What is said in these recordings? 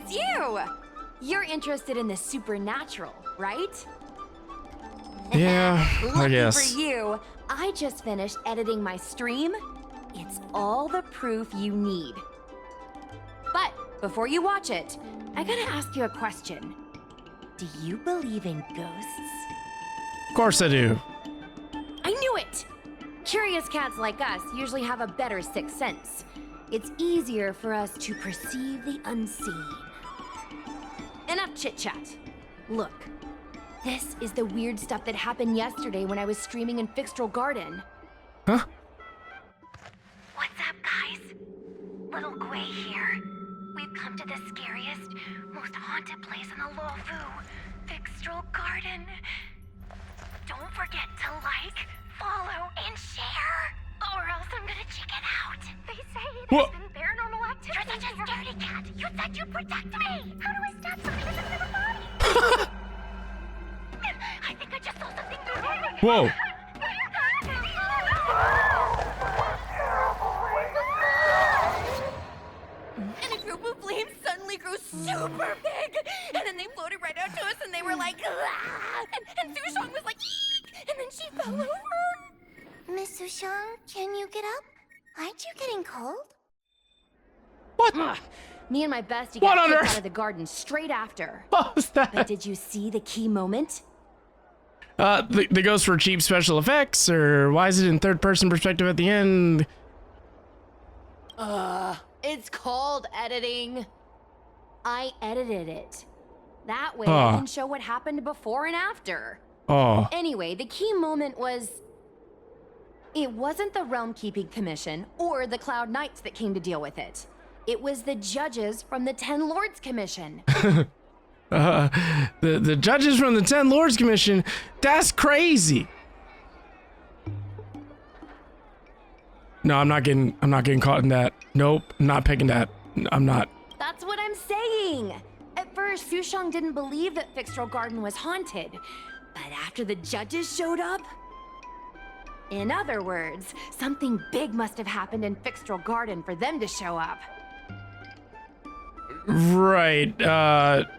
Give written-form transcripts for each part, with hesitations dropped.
it's you! You're interested in the supernatural, right? Yeah, I guess. Lucky for you, I just finished editing my stream. It's all the proof you need. But before you watch it, I gotta ask you a question. Do you believe in ghosts? Of course I do. I knew it! Curious cats like us usually have a better sixth sense. It's easier for us to perceive the unseen. Enough chit-chat. Look, this is the weird stuff that happened yesterday when I was streaming in Fyxestroll Garden. Huh? What's up, guys? Little Gwei here. We've come to the scariest, most haunted place in the Luofu, Fyxestroll Garden. Don't forget to like, follow, and share, or else I'm gonna chicken out. They say there's been paranormal activity. You're such a scaredy cat. You said you'd protect me. How do I stop something that's in my body? I think I just saw something moving. Whoa. And a group of flames suddenly grew super big, and then they floated right out to us, and they were like, ah! and Sushong was like, eek! And then she fell over. Miss Sushong, can you get up? Aren't you getting cold? What? Me and my bestie What got on kicked earth? out of the garden straight after. What was But that? did you see the key moment? The ghosts for cheap special effects, or why is it in third-person perspective at the end? It's called editing. I edited it. That way Huh. I can show what happened before and after. Oh. Anyway, the key moment was... It wasn't the Realm Keeping Commission or the Cloud Knights that came to deal with it. It was the judges from the Ten Lords Commission. The judges from the Ten Lords Commission, that's crazy. No, I'm not getting caught in that. Nope, I'm not picking that. I'm not. That's what I'm saying. At first, Sushong didn't believe that Fyxestroll Garden was haunted. But after the judges showed up... In other words, something big must have happened in Fyxestroll Garden for them to show up. Right,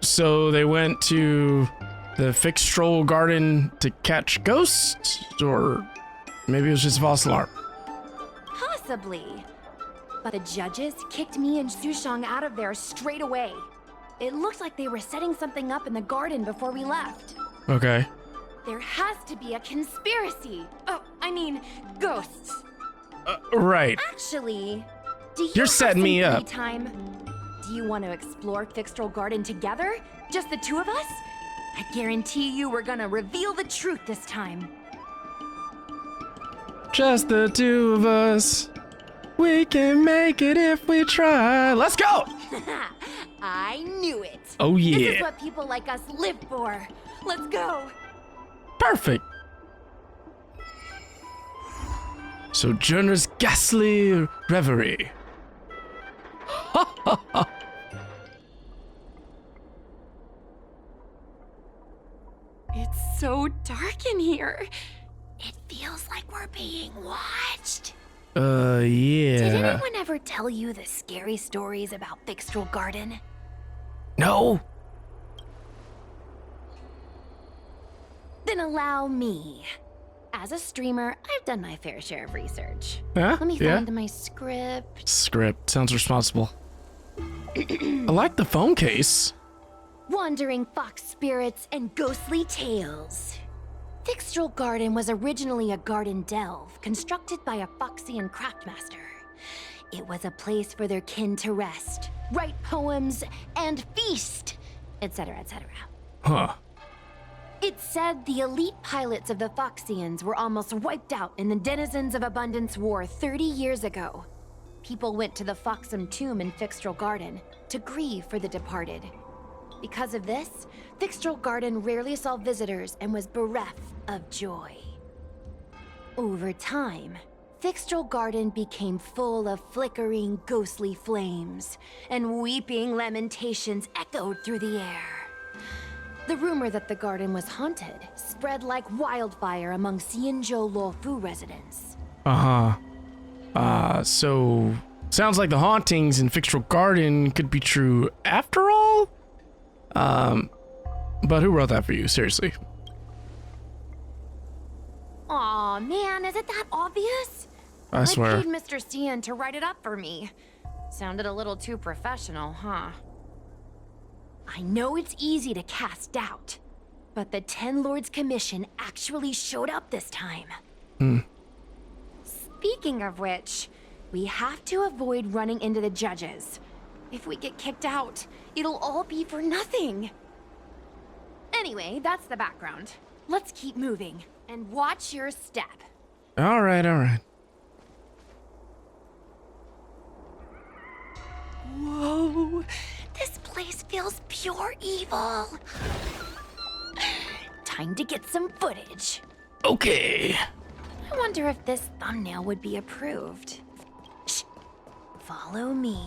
so they went to the Fyxestroll Garden to catch ghosts? Or maybe it was just a false alarm. Possibly. But the judges kicked me and Sushong out of there straight away. It looked like they were setting something up in the garden before we left. Okay. There has to be a conspiracy. Oh, I mean, ghosts. Right. Actually, do you You're have setting some me free up. time? Do you want to explore Fyxestroll Garden together? Just the two of us? I guarantee you we're gonna reveal the truth this time. Just the two of us. We can make it if we try. Let's go! I knew it. Oh, This is yeah. what people like us live for. Let's go. Perfect. Sojourners, Ghastly, Reverie. It's so dark in here. It feels like we're being watched. Yeah. Did anyone ever tell you the scary stories about Fyxestroll Garden? No. Then allow me. As a streamer, I've done my fair share of research. Huh? Let me Yeah. find my script. Script. Sounds responsible. I like the phone case. Wandering fox spirits and ghostly tales. Fyxestroll Garden was originally a garden delve constructed by a Foxian craftmaster. It was a place for their kin to rest, write poems, and feast, etc., etc. Huh. It's said the elite pilots of the Foxians were almost wiped out in the Denizens of Abundance War 30 years ago. People went to the Foxam tomb in Fyxestroll Garden to grieve for the departed. Because of this, Fyxestroll Garden rarely saw visitors and was bereft of joy. Over time, Fyxestroll Garden became full of flickering, ghostly flames, and weeping lamentations echoed through the air. The rumor that the garden was haunted spread like wildfire among Xianzhou Luofu residents. So Sounds like the hauntings in Fyxestroll Garden could be true after all. But who wrote that for you? Seriously. Aw, man, is it that obvious? I swear. I paid Mr. Cian to write it up for me. Sounded a little too professional, huh? I know it's easy to cast doubt, but the Ten Lords Commission actually showed up this time. Speaking of which, we have to avoid running into the judges. If we get kicked out, it'll all be for nothing. Anyway, that's the background. Let's keep moving, and watch your step. All right, all right. Whoa, this place feels pure evil. Time to get some footage. Okay. I wonder if this thumbnail would be approved. Shh. Follow me.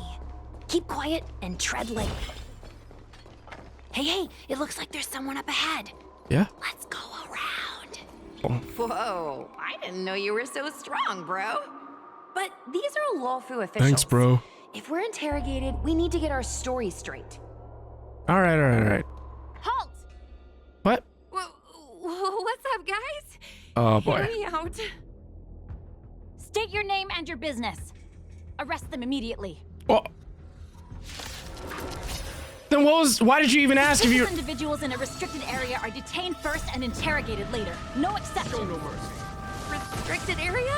Keep quiet and tread lightly. Hey, it looks like there's someone up ahead. Yeah. Let's go around. Oh. Whoa, I didn't know you were so strong, bro. But these are Lawfu officials. Thanks, bro. If we're interrogated, we need to get our story straight. All right, all right, all right. Halt! What? What's up, guys? Oh boy. Hear me out. State your name and your business. Arrest them immediately. Well, then why did you even ask if you... Suspicious individuals in a restricted area are detained first and interrogated later. No exceptions. Restricted area?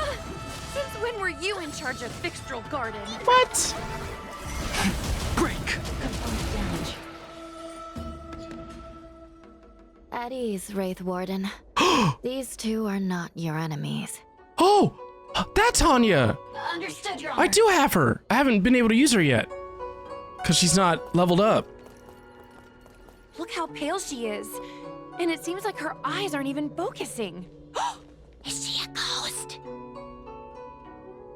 Since when were you in charge of Fyxestroll Garden? What? Break! At ease, Wraith Warden. These two are not your enemies. Oh, that's Anya. Understood, Your Honor. I do have her. I haven't been able to use her yet. Because she's not leveled up. Look how pale she is. And it seems like her eyes aren't even focusing. Is she a ghost?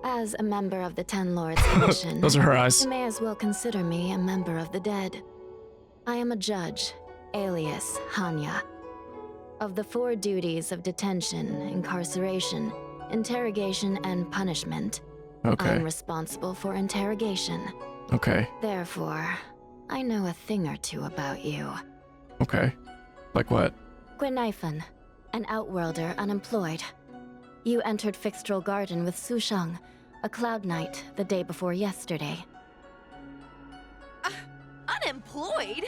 As a member of the Ten Lords Commission, Those are her eyes. you may as well consider me a member of the dead. I am a judge, alias Hanya. Of the 4 duties of detention, incarceration, interrogation, and punishment, Okay. I'm responsible for interrogation. Okay. Therefore, I know a thing or two about you. Okay. Like what? Guinaifen, an outworlder unemployed. You entered Fyxestroll Garden with Sushang, a cloud knight, the day before yesterday. Unemployed?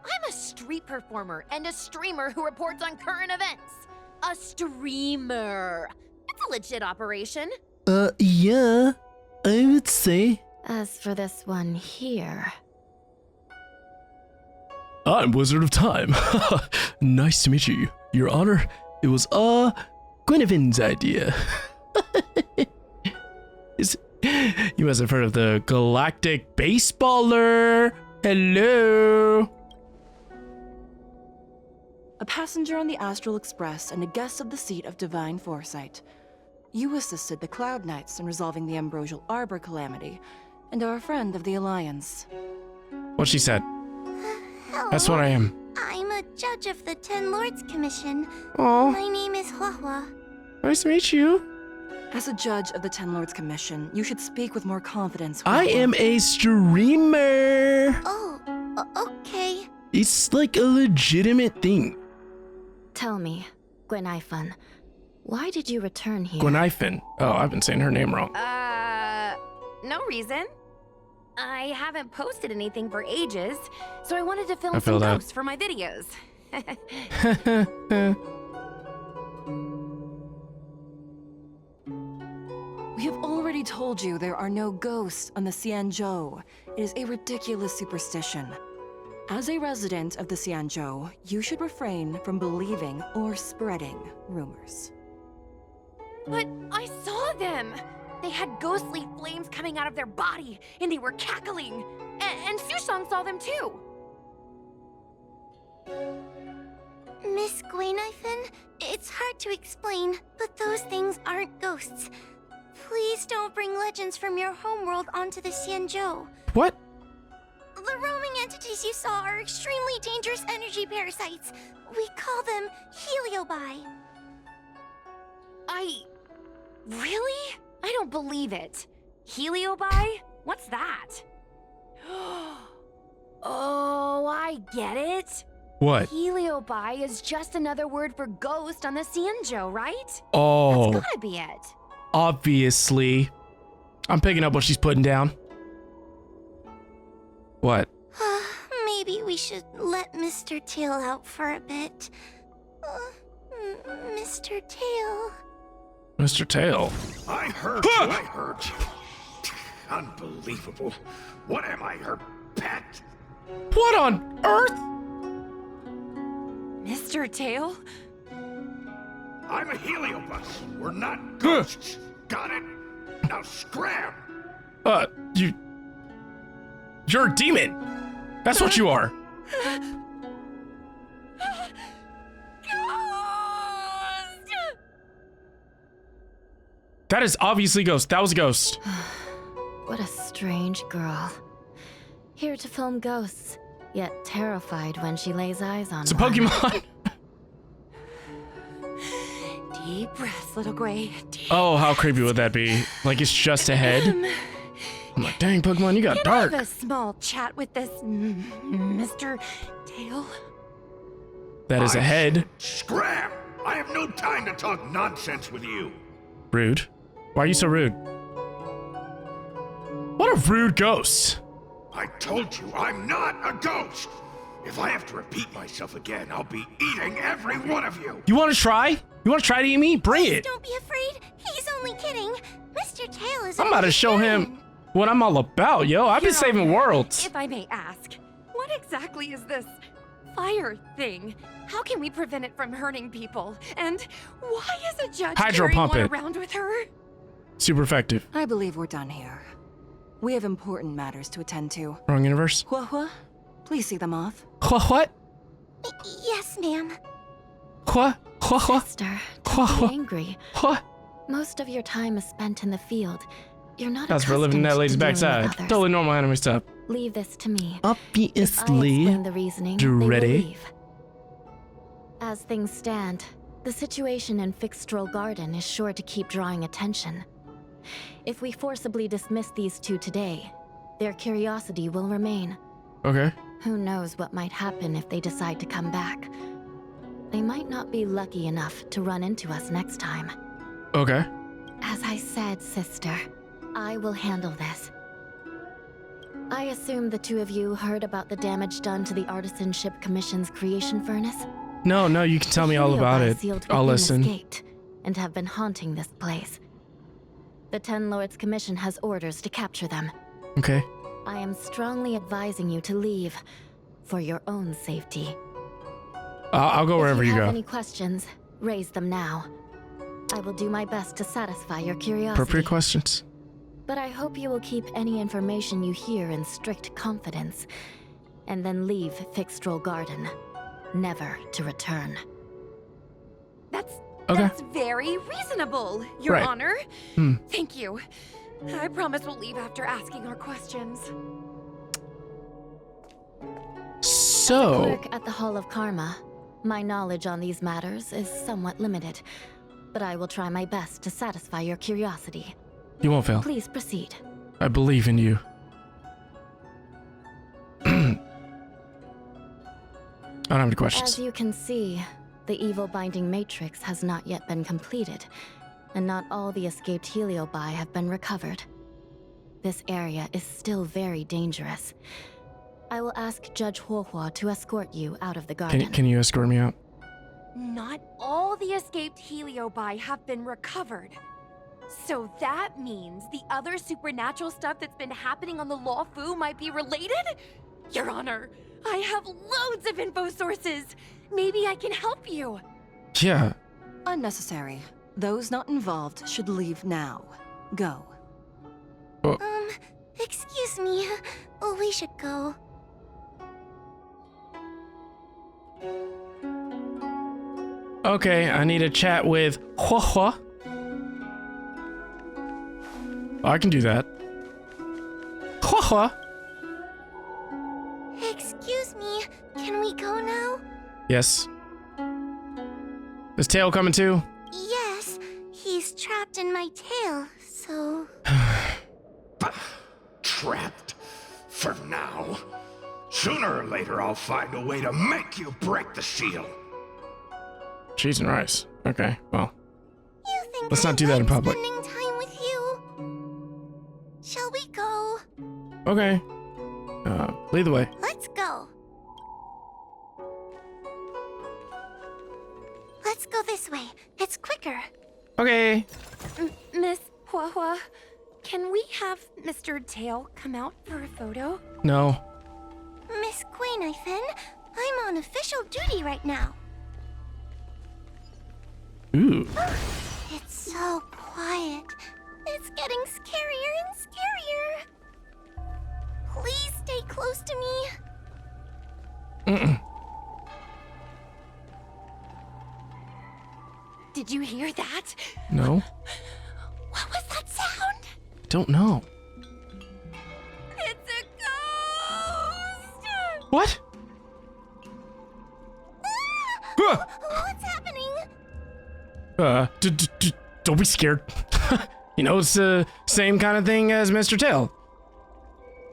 I'm a street performer and a streamer who reports on current events. A streamer. It's a legit operation. Yeah, I would say. As for this one here, I'm Wizzardoftime. Nice to meet you, Your Honor. It was, Guinaifin's idea. You must have heard of the Galactic Baseballer. Hello. A passenger on the Astral Express and a guest of the seat of divine foresight. You assisted the Cloud Knights in resolving the Ambrosial Arbor calamity, and are a friend of the Alliance. What she said. Hello. That's what I am. I'm a judge of the Ten Lords Commission. Oh, My name is Huahua. nice to meet you. As a judge of the Ten Lords Commission, you should speak with more confidence. I Huahua. am a streamer. Oh, okay. It's like a legitimate thing. tell me, Guinaifen, why did you return here? Guinaifen. Oh, I've been saying her name wrong. No reason. I haven't posted anything for ages, so I wanted to film I some feel that. ghosts for my videos. We have already told you there are no ghosts on the Xianzhou. It is a ridiculous superstition. As a resident of the Xianzhou, you should refrain from believing or spreading rumors. But I saw them! They had ghostly flames coming out of their body, and they were cackling! And Sushang saw them too! Miss Guinaifen, it's hard to explain, but those things aren't ghosts. Please don't bring legends from your homeworld onto the Xianzhou. What? The roaming entities you saw are extremely dangerous energy parasites. We call them Heliobi. Really? I don't believe it. Heliobi? What's that? Oh, I get it. What? Heliobi is just another word for ghost on the Xianzhou, right? Oh, That's gotta be it. obviously. I'm picking up what she's putting down. What? Maybe we should let Mr. Tail out for a bit. Mr. Tail. Mr. Tail. I heard you, I heard you. Unbelievable. What am I, her pet? What on earth? Mr. Tail? I'm a Heliobus. We're not ghosts. Got it? Now scram! You're a demon. That's what you are. That is obviously Ghost. That was a ghost. What a strange girl. Here to film ghosts, yet terrified when she lays eyes on It's a one. Pokemon. Deep breaths, little Gray. Deep. Oh, how creepy would that be? Like it's just a head? I'm like, dang, Pokemon, you got Can dark. I have a small chat with this Mr. Tail? That is a head. Scram! I have no time to talk nonsense with you. Rude. Why are you so rude? What a rude ghost. I told you, I'm not a ghost. If I have to repeat myself again, I'll be eating every one of you. You want to try? You want to try to eat me? Bring it. Don't be afraid. He's only kidding. Mr. Tail is I'm about to show him what I'm all about, yo. I've been saving worlds. If I may ask, what exactly is this fire thing? How can we prevent it from hurting people? And why is a judge Hydro carrying pump one it. around with her? Super effective. I believe we're done here. We have important matters to attend to. Wrong universe. Hua, please see them off. What? Yes, ma'am. What? Sister, don't What? be angry. What? Most of your time is spent in the field. You're not That's for living in that accustomed lady's to dealing backside. with others. Totally normal anime stuff. Leave this to me. I Obviously. explain the reasoning. They will ready? leave. As things stand, the situation in Fyxestroll Garden is sure to keep drawing attention. If we forcibly dismiss these two today, their curiosity will remain. Okay. Who knows what might happen if they decide to come back. They might not be lucky enough to run into us next time. Okay. As I said, sister, I will handle this. I assume the two of you heard about the damage done to the Artisanship Commission's creation furnace? No, you can tell me all about Heliobi it. sealed I'll within listen. escaped and have been haunting this place. The Ten Lords Commission has orders to capture them. Okay. I am strongly advising you to leave for your own safety. I'll go wherever If you you have go. any questions, raise them now. I will do my best to satisfy your curiosity. Appropriate questions. But I hope you will keep any information you hear in strict confidence, and then leave Fyxestroll Garden, never to return. That's Okay. very reasonable, Your Right. Honor. Hmm. Thank you. I promise we'll leave after asking our questions. So, Clerk at the Hall of Karma, my knowledge on these matters is somewhat limited, but I will try my best to satisfy your curiosity. you won't fail. Please proceed. I believe in you. I don't have any As questions. you can see, the evil binding matrix has not yet been completed, and not all the escaped Heliobi have been recovered. This area is still very dangerous. I will ask Judge Huohua to escort you out of the garden. Can you escort me out? Not all the escaped Heliobi have been recovered. So that means the other supernatural stuff that's been happening on the Luofu might be related? Your Honor, I have loads of info sources. Maybe I can help you. Yeah. Unnecessary. Those not involved should leave now. Go. Excuse me. We should go. Okay, I need a chat with Huohua. I can do that. Huohua. Excuse me. Can we go now? Yes. Is Tail coming too? Yes. He's trapped in my tail, so... trapped. For now. Sooner or later, I'll find a way to make you break the seal. Cheese and rice. Okay, well. You think Let's I not do that in like public. spending time with you? Shall we go? Okay. Lead the way. Let's go. Let's go this way. It's quicker. Okay. Miss Hua Hua, can we have Mr. Tail come out for a photo? No. Miss Guinaifen, I'm on official duty right now. Ooh. It's so quiet. It's getting scarier and scarier. Please stay close to me. Mm-mm. Did you hear that? No. What was that sound? Don't know. It's a ghost! What? Ah! What's happening? Don't be scared. You know, it's the same kind of thing as Mr. Tail.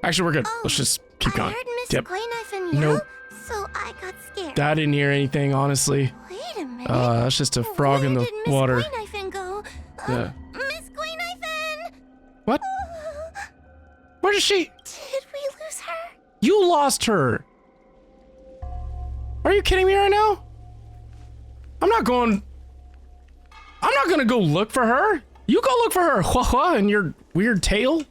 Actually, we're good. Let's just keep going. I heard Miss Yep. Guinaifen yell, Nope. so I got scared. I didn't hear anything, honestly. Wait a minute. That's just a frog in the Where did Miss water. Guinaifen go? Yeah. Miss Guinaifen! What? Where is she? Did we lose her? You lost her. Are you kidding me right now? I'm not gonna go look for her. You go look for her, Hua Hua, and your weird tail.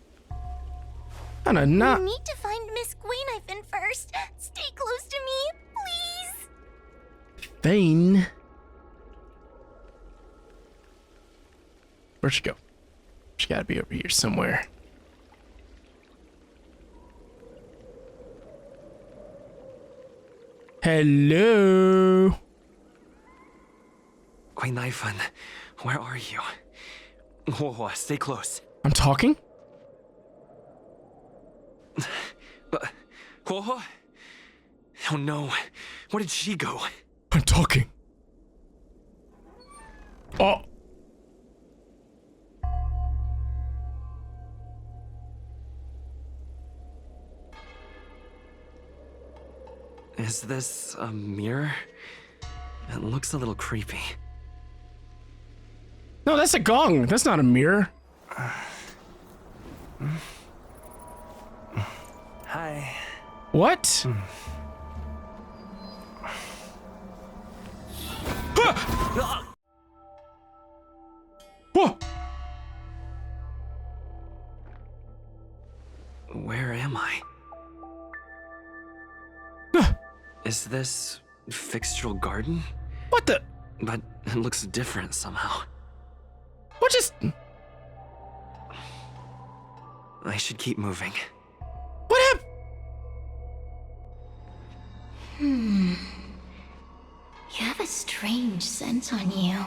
I'm not. We need to find Miss Guinaifen first. Stay close to me, please. Fane. Where'd she go? She gotta be over here somewhere. Hello. Guinaifen, where are you? Whoa, stay close. I'm talking? Whoa. Oh no, where did she go? I'm talking. Oh. Is this a mirror? It looks a little creepy. No, that's a gong. That's not a mirror. Hi. What? Whoa! Where am I? Is this Fyxestroll Garden? What the? But it looks different somehow. What just? I should keep moving. What happened? You have a strange scent on you.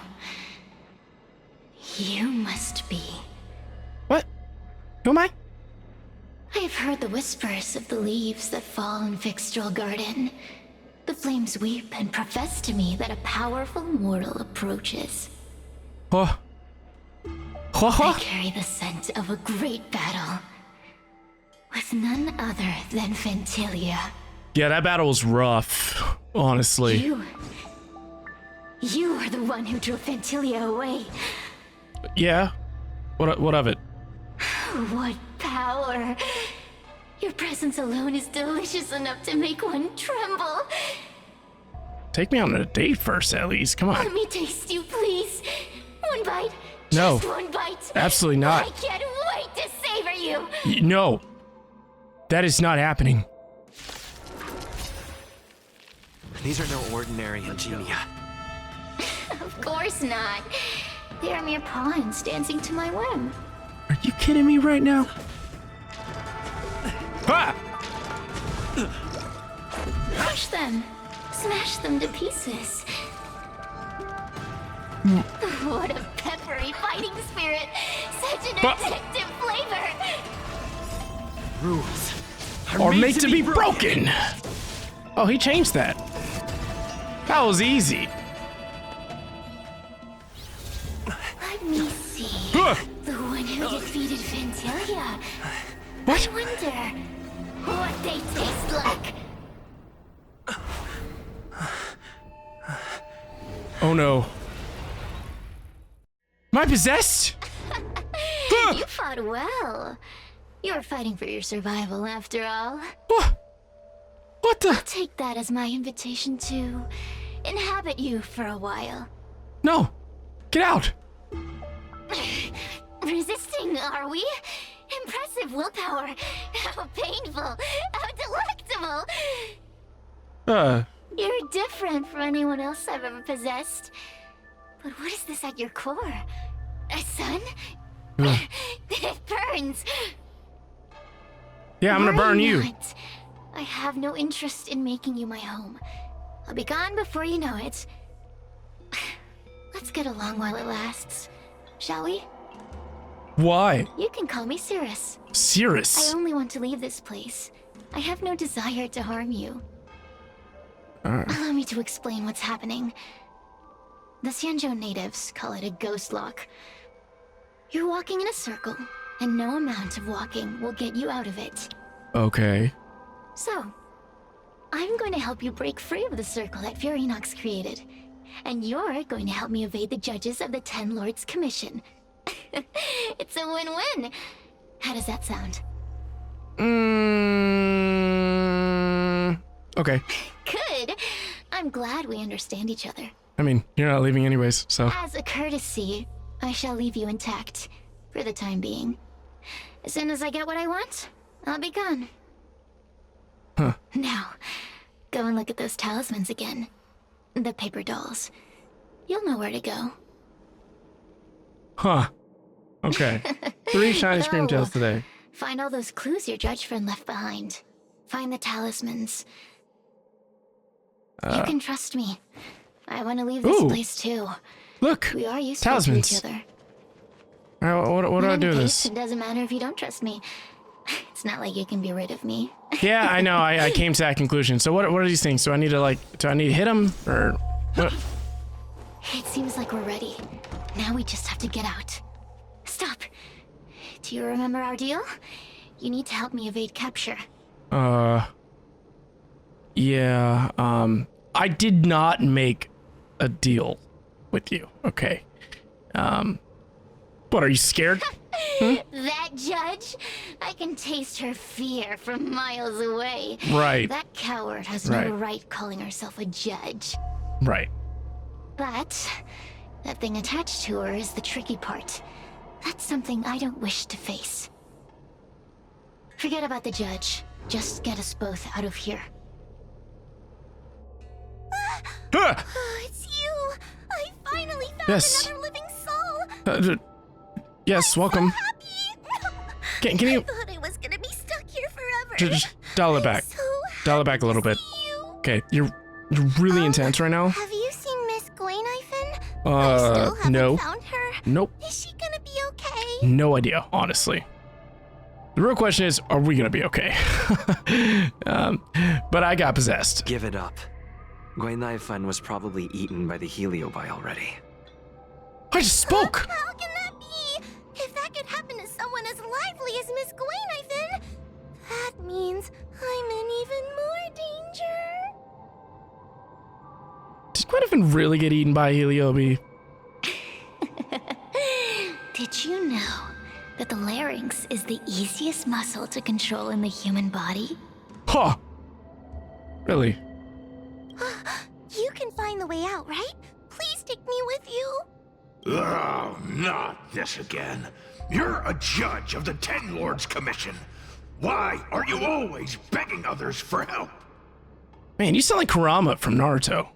You must be. What? Who am I? I have heard the whispers of the leaves that fall in Fyxestroll Garden. The flames weep and profess to me that a powerful mortal approaches. Hua I Hua? carry the scent of a great battle with none other than Ventilia. Yeah, that battle was rough, honestly. You are the one who drove Ventilia away. Yeah? What of it? What power! Your presence alone is delicious enough to make one tremble. Take me on a date first, at least. Come Let on. me taste you, please. One bite. No. Just one bite. Absolutely I not. can't wait to savor you. No. That is not happening. These are no ordinary ingenia. Of course not. They are mere pawns dancing to my whim. Are you kidding me right now? Ah! Crush them. Smash them to pieces. What a peppery fighting spirit. Such an addictive flavor. Rules Are made to be broken. Oh, he changed that. That was easy. Let me see. Huh. The one who defeated Ventilia. What? I wonder what they taste like. Oh no. Am I possessed? You fought well. You were fighting for your survival after all. What the? Take that as my invitation to inhabit you for a while. No. Get out. Resisting, are we? Impressive willpower. How painful. How delectable. You're different from anyone else I've ever possessed. But what is this at your core? A sun? It burns. Yeah, I'm gonna burn you. Not. I have no interest in making you my home. I'll be gone before you know it. Let's get along while it lasts, shall we? Why? You can call me Cirrus. Cirrus. I only want to leave this place. I have no desire to harm you. Allow me to explain what's happening. The Xianzhou natives call it a ghost lock. You're walking in a circle, and no amount of walking will get you out of it. Okay. So, I'm going to help you break free of the circle that Furinox created. And you're going to help me evade the judges of the Ten Lords Commission. It's a win-win. How does that sound? Okay. Good. I'm glad we understand each other. I mean, you're not leaving anyways, so. As a courtesy, I shall leave you intact for the time being. As soon as I get what I want, I'll be gone. Huh. Now, go and look at those talismans again. The paper dolls. You'll know where to go. Huh. Okay. 3 shiny scream tails today. Find all those clues your judge friend left behind. Find the talismans. You can trust me. I want to leave this place too. Look. We are useful Talismans. to each other. Alright, what do I do with this? It doesn't matter if you don't trust me. It's not like you can be rid of me. Yeah, I know. I came to that conclusion. So what are these things? Do I need to hit them or what? It seems like we're ready. Now we just have to get out. Stop. Do you remember our deal? You need to help me evade capture. Yeah, I did not make a deal with you. Okay. What, are you scared? That judge? I can taste her fear from miles away. Right. That coward has no right calling herself a judge. Right. But that thing attached to her is the tricky part. That's something I don't wish to face. Forget about the judge. Just get us both out of here. It's you! I finally found another living soul! Yes, welcome. Can you... I thought I was gonna be stuck here forever. Just dial it back. Dial it back a little bit. Okay, you're really intense right now. Have you seen Miss Guinaifen? I still haven't no. found her. Nope. Is she gonna be okay? No idea, honestly. The real question is, are we gonna be okay? But I got possessed. Give it up. Guinaifen was probably eaten by the Heliobi already. I just spoke! How can that be? If that could happen to someone as lively as Miss Guinaifen, that means I'm in even more danger. Did Guinaifen really get eaten by Heliobi? Did you know that the larynx is the easiest muscle to control in the human body? Huh. Really? You can find the way out, right? Please take me with you. Oh, not this again. You're a judge of the Ten Lords Commission. Why are you always begging others for help? Man, you sound like Kurama from Naruto.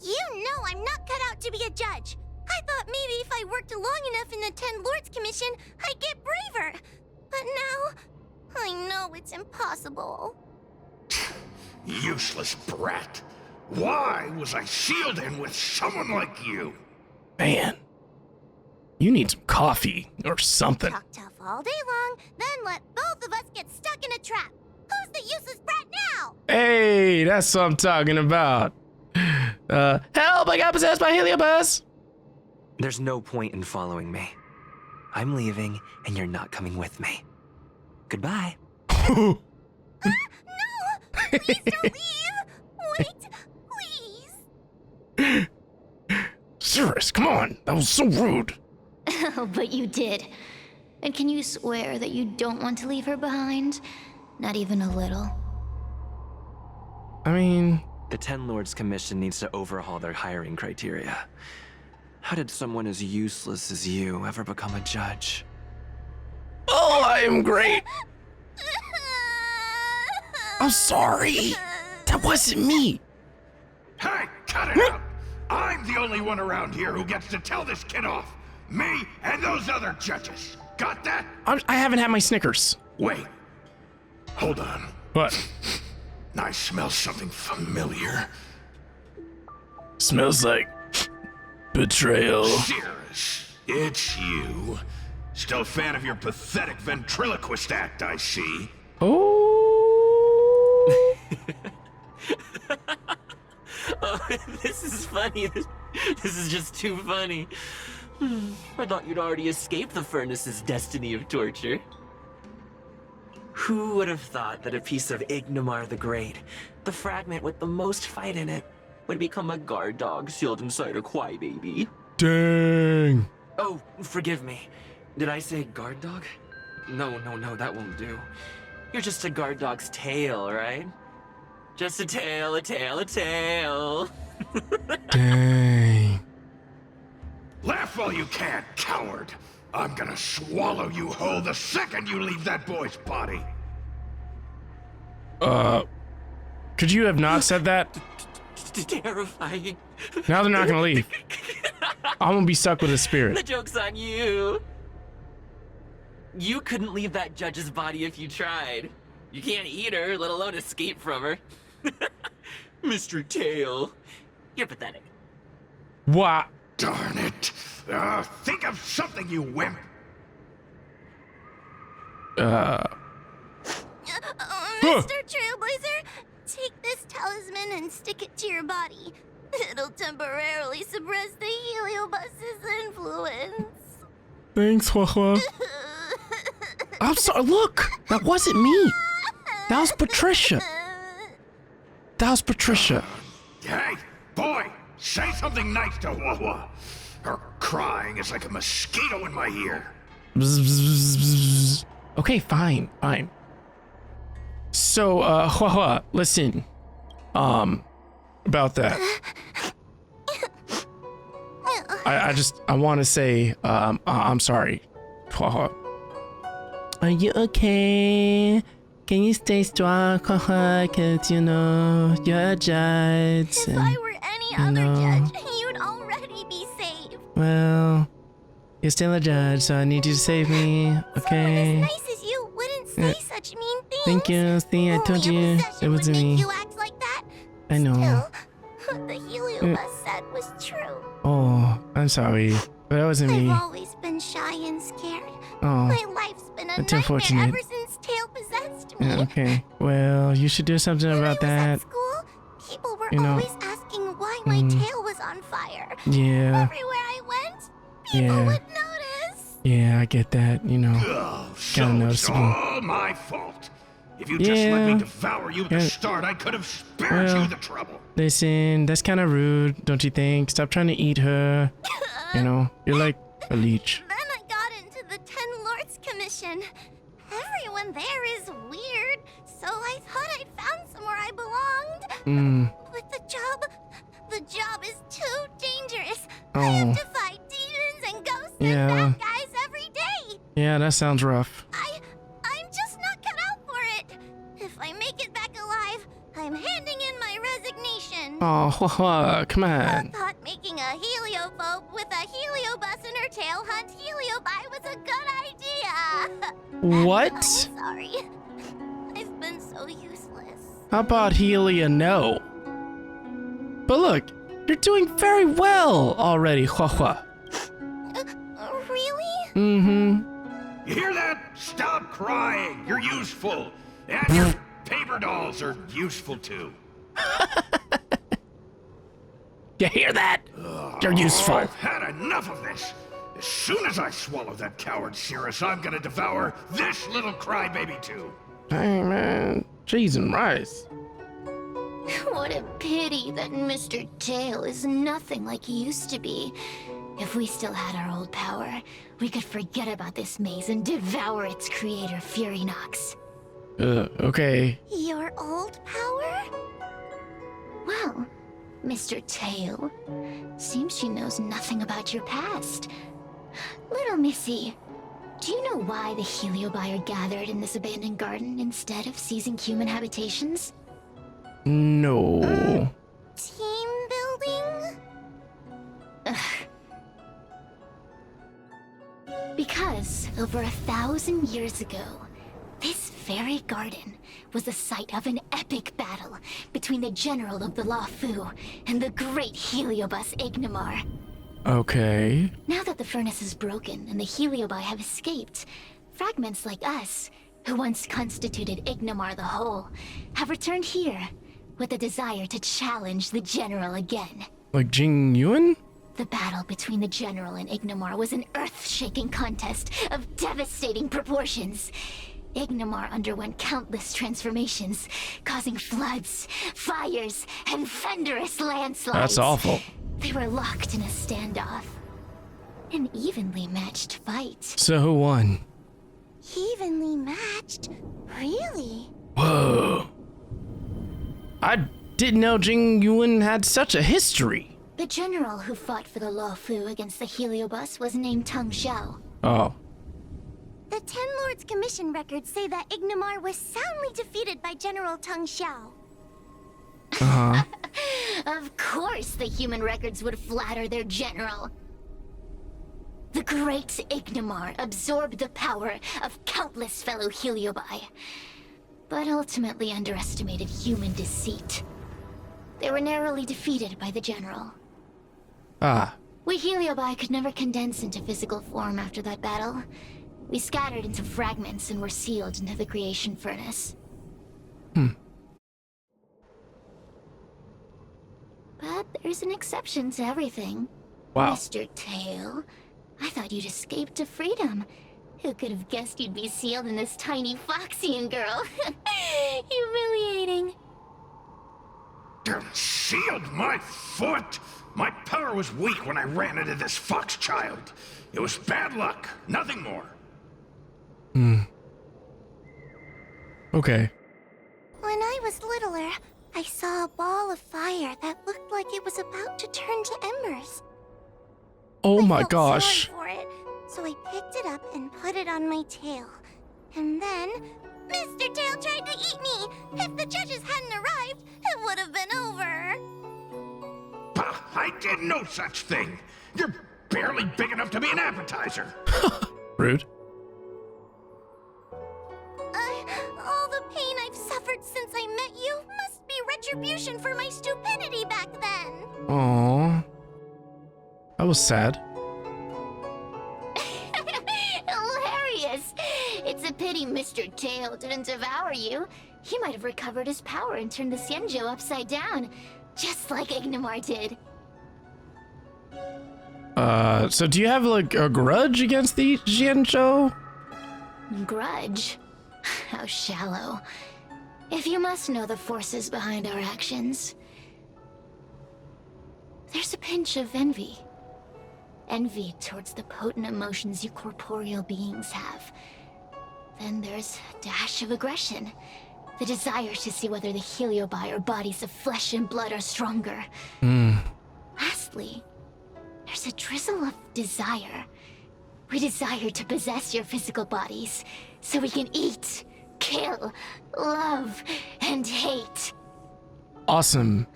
You know I'm not cut out to be a judge. I thought maybe if I worked long enough in the Ten Lords Commission, I'd get braver. But now, I know it's impossible. Useless brat. Why was I sealed in with someone like you? Man, you need some coffee or something. Talk tough all day long, then let both of us get stuck in a trap. Who's the useless brat now? Hey, that's what I'm talking about. Help, I got possessed by Heliobus. There's no point in following me. I'm leaving, and you're not coming with me. Goodbye. No! Please don't leave! Wait, please! Cirrus, come on. That was so rude. Oh, but you did. And can you swear that you don't want to leave her behind? Not even a little. I mean... The Ten Lords Commission needs to overhaul their hiring criteria. How did someone as useless as you ever become a judge? Oh, I am great. I'm sorry. That wasn't me. Hey, cut it out! I'm the only one around here who gets to tell this kid off. Me and those other judges. Got that? I haven't had my Snickers. Wait. Hold on. What? I smell something familiar. Smells like betrayal. Cirrus, it's you. Still a fan of your pathetic ventriloquist act, I see. Oh. Oh, this is funny. This is just too funny. I thought you'd already escaped the furnace's destiny of torture. Who would have thought that a piece of Ignomar the Great, the fragment with the most fight in it, would become a guard dog sealed inside a crybaby? Dang. Oh, forgive me. Did I say guard dog? No, that won't do. You're just a guard dog's tail, right? Just a tail, a tail, a tail. Dang. Laugh while you can, coward. I'm gonna swallow you whole the second you leave that boy's body. Could you have not said that? Terrifying. Now they're not gonna leave. I'm gonna be stuck with a spirit. The joke's on you. You couldn't leave that judge's body if you tried. You can't eat her, let alone escape from her. Mr. Tail, you're pathetic. What? Darn it. Think of something, you wimp. Mr. Trailblazer, take this talisman and stick it to your body. It'll temporarily suppress the Heliobus's influence. Thanks, Hua. I'm sorry. Look, that wasn't me. That was Patricia. That was Patricia. Hey, boy, say something nice to Hua. Her crying is like a mosquito in my ear. Bzz, bzz, bzz. Okay, fine. So, Hua, listen. About that. I want to say, I'm sorry. Hua. Are you okay? Can you stay strong, Hua? Cause, you know, you're a judge. If I were any other judge, you'd already be saved. Well, you're still a judge, so I need you to save me, okay? Someone as nice as you wouldn't say such mean things. Thank you. See, I told Only a you possession it was would make me. you act like that. I know. Still, what the Heliobus said was true. Oh, I'm sorry, but that wasn't me. I've always been shy and scared. Oh, My life's been a that's nightmare unfortunate. ever since Tail possessed me. yeah, okay. Well, you should do something When about I was that. at school, people were You know, always asking why my tail was on fire. Yeah, Everywhere I went, people Yeah. would notice. yeah, I get that. You know, Oh, so Kinda it's noticeable. all my fault. If you just let Yeah. me devour you at the Yeah. start, I could have spared Well. you the trouble. listen, that's kind of rude, don't you think? Stop trying to eat her. You know, you're like a leech. Then I got into the Ten Lords Commission. Everyone there is weird, so I thought I'd found somewhere I belonged. But the job is too dangerous. I have Oh, to fight demons and ghosts Yeah. and bad guys every day. yeah, that sounds rough. I'm just not cut out for it. If I make it back alive, I'm handing in my resignation. Oh, Hua, come I on. thought making a heliophobe with a Heliobus in her tail hunt Heliobi was a good idea. What? I'm sorry. I've been so useless. How about Helia? No. But look, you're doing very well already, Hua. Really? Mm-hmm. You hear that? Stop crying. You're useful. And your paper dolls are useful too. You hear that? You're useful. I've had enough of this. As soon as I swallow that coward Cirrus, I'm gonna devour this little crybaby too. Dang, man. Cheese and rice. What a pity that Mr. Tail is nothing like he used to be. If we still had our old power, we could forget about this maze and devour its creator, Furynox. Okay. Your old power? Well, Mr. Tail, seems she knows nothing about your past. Little Missy, do you know why the Heliobi are gathered in this abandoned garden instead of seizing human habitations? No. Team building? Ugh. Because over 1,000 years ago, this very garden was the site of an epic battle between the general of the Lawfu and the great Heliobus Ignimar. Okay. Now that the furnace is broken and the Heliobi have escaped, fragments like us, who once constituted Ignimar the Whole, have returned here with the desire to challenge the general again. Like Jing Yuan? The battle between the general and Ignimar was an earth-shaking contest of devastating proportions. Ignimar underwent countless transformations, causing floods, fires, and thunderous landslides. That's awful. They were locked in a standoff. An evenly matched fight. So who won? Evenly matched? Really? Whoa. I didn't know Jing Yuan had such a history. The general who fought for the Lawfu against the Heliobus was named Tang Xiao. Oh. The Ten Lords Commission records say that Ignimar was soundly defeated by General Tang Xiao. Uh-huh. Of course the human records would flatter their general. The great Ignimar absorbed the power of countless fellow Heliobi, but ultimately underestimated human deceit. They were narrowly defeated by the general. Ah. We Heliobi could never condense into physical form after that battle. We scattered into fragments and were sealed into the creation furnace. But there's an exception to everything. Wow. Mr. Tail, I thought you'd escaped to freedom. Who could have guessed you'd be sealed in this tiny Foxian girl? Humiliating. Sealed my foot? My power was weak when I ran into this fox child. It was bad luck, nothing more. Okay. When I was littler, I saw a ball of fire that looked like it was about to turn to embers. Oh my I felt gosh. sorry for it, so I picked it up and put it on my tail. And then, Mr. Tail tried to eat me! If the judges hadn't arrived, it would have been over. Bah, I did no such thing. You're barely big enough to be an appetizer. Rude. All the pain I've suffered since I met you must be retribution for my stupidity back then. Aww. That was sad. Hilarious! It's a pity Mr. Tail didn't devour you. He might have recovered his power and turned the Xianzhou upside down, just like Ignimar did. So do you have like a grudge against the Xianzhou? Grudge? How shallow. If you must know the forces behind our actions, there's a pinch of envy. Envy towards the potent emotions you corporeal beings have. Then there's a dash of aggression. The desire to see whether the Heliobi or bodies of flesh and blood are stronger. Lastly, there's a drizzle of desire. We desire to possess your physical bodies, so we can eat, kill, love, and hate. Awesome.